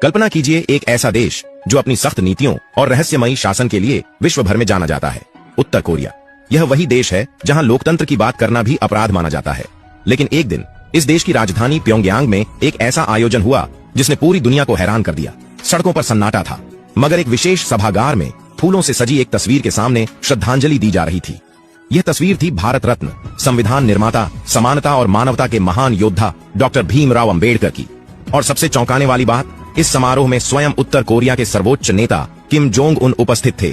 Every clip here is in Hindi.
कल्पना कीजिए एक ऐसा देश जो अपनी सख्त नीतियों और रहस्यमयी शासन के लिए विश्व भर में जाना जाता है, उत्तर कोरिया। यह वही देश है जहां लोकतंत्र की बात करना भी अपराध माना जाता है। लेकिन एक दिन इस देश की राजधानी प्योंगयांग में एक ऐसा आयोजन हुआ जिसने पूरी दुनिया को हैरान कर दिया। सड़कों पर सन्नाटा था, मगर एक विशेष सभागार में फूलों से सजी एक तस्वीर के सामने श्रद्धांजलि दी जा रही थी। यह तस्वीर थी भारत रत्न, संविधान निर्माता, समानता और मानवता के महान योद्धा डॉक्टर भीमराव अंबेडकर की। और सबसे चौंकाने वाली बात, इस समारोह में स्वयं उत्तर कोरिया के सर्वोच्च नेता किम जोंग उन उपस्थित थे।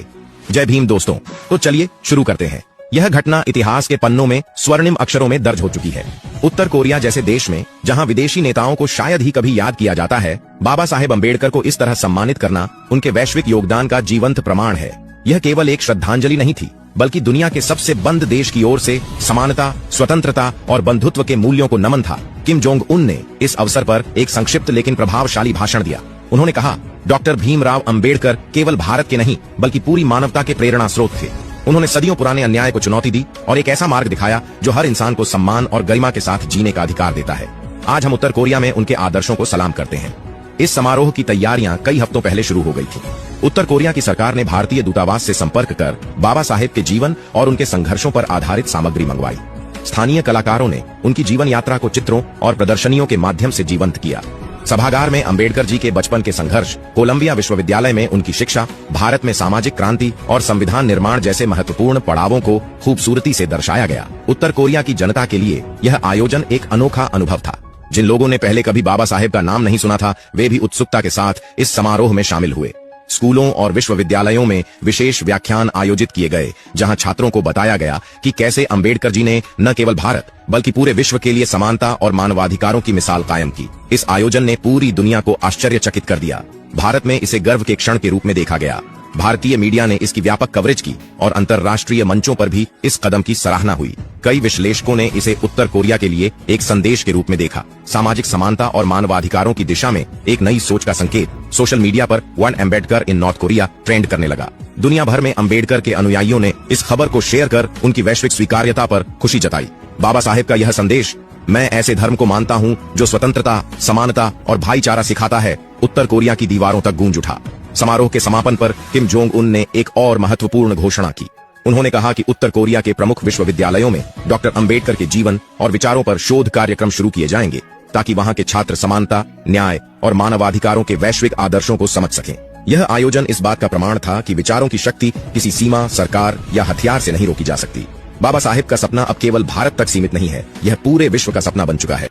जय भीम दोस्तों। तो चलिए शुरू करते हैं। यह घटना इतिहास के पन्नों में स्वर्णिम अक्षरों में दर्ज हो चुकी है। उत्तर कोरिया जैसे देश में जहां विदेशी नेताओं को शायद ही कभी याद किया जाता है, बाबा साहेब अंबेडकर को इस तरह सम्मानित करना उनके वैश्विक योगदान का जीवंत प्रमाण है। यह केवल एक श्रद्धांजलि नहीं थी, बल्कि दुनिया के सबसे बंद देश की ओर से समानता, स्वतंत्रता और बंधुत्व के मूल्यों को नमन था। किम जोंग उन ने इस अवसर पर एक संक्षिप्त लेकिन प्रभावशाली भाषण दिया। उन्होंने कहा, डॉक्टर भीमराव अंबेडकर केवल भारत के नहीं बल्कि पूरी मानवता के प्रेरणा स्रोत थे। उन्होंने सदियों पुराने अन्याय को चुनौती दी और एक ऐसा मार्ग दिखाया जो हर इंसान को सम्मान और गरिमा के साथ जीने का अधिकार देता है। आज हम उत्तर कोरिया में उनके आदर्शों को सलाम करते हैं। इस समारोह की तैयारियां कई हफ्तों पहले शुरू हो गई थी। उत्तर कोरिया की सरकार ने भारतीय दूतावास से संपर्क कर बाबा साहेब के जीवन और उनके संघर्षों पर आधारित सामग्री मंगवाई। स्थानीय कलाकारों ने उनकी जीवन यात्रा को चित्रों और प्रदर्शनियों के माध्यम से जीवंत किया। सभागार में अंबेडकर जी के बचपन के संघर्ष, कोलंबिया विश्वविद्यालय में उनकी शिक्षा, भारत में सामाजिक क्रांति और संविधान निर्माण जैसे महत्वपूर्ण पड़ावों को खूबसूरती से दर्शाया गया। उत्तर कोरिया की जनता के लिए यह आयोजन एक अनोखा अनुभव था। जिन लोगों ने पहले कभी बाबा साहेब का नाम नहीं सुना था, वे भी उत्सुकता के साथ इस समारोह में शामिल हुए। स्कूलों और विश्वविद्यालयों में विशेष व्याख्यान आयोजित किए गए, जहां छात्रों को बताया गया कि कैसे अंबेडकर जी ने न केवल भारत बल्कि पूरे विश्व के लिए समानता और मानवाधिकारों की मिसाल कायम की। इस आयोजन ने पूरी दुनिया को आश्चर्यचकित कर दिया। भारत में इसे गर्व के क्षण के रूप में देखा गया। भारतीय मीडिया ने इसकी व्यापक कवरेज की और अंतर्राष्ट्रीय मंचों पर भी इस कदम की सराहना हुई। कई विश्लेषकों ने इसे उत्तर कोरिया के लिए एक संदेश के रूप में देखा, सामाजिक समानता और मानवाधिकारों की दिशा में एक नई सोच का संकेत। सोशल मीडिया पर वन अम्बेडकर इन नॉर्थ कोरिया ट्रेंड करने लगा। दुनिया भर में अंबेडकर के अनुयायियों ने इस खबर को शेयर कर उनकी वैश्विक स्वीकार्यता पर खुशी जताई। बाबा साहेब का यह संदेश, मैं ऐसे धर्म को मानता हूँ जो स्वतंत्रता, समानता और भाईचारा सिखाता है, उत्तर कोरिया की दीवारों तक गूंज उठा। समारोह के समापन पर किम जोंग उन ने एक और महत्वपूर्ण घोषणा की। उन्होंने कहा कि उत्तर कोरिया के प्रमुख विश्वविद्यालयों में डॉक्टर अंबेडकर के जीवन और विचारों पर शोध कार्यक्रम शुरू किए जाएंगे, ताकि वहां के छात्र समानता, न्याय और मानवाधिकारों के वैश्विक आदर्शों को समझ सकें। यह आयोजन इस बात का प्रमाण था कि विचारों की शक्ति किसी सीमा, सरकार या हथियार से नहीं रोकी जा सकती। बाबा साहेब का सपना अब केवल भारत तक सीमित नहीं है, यह पूरे विश्व का सपना बन चुका है।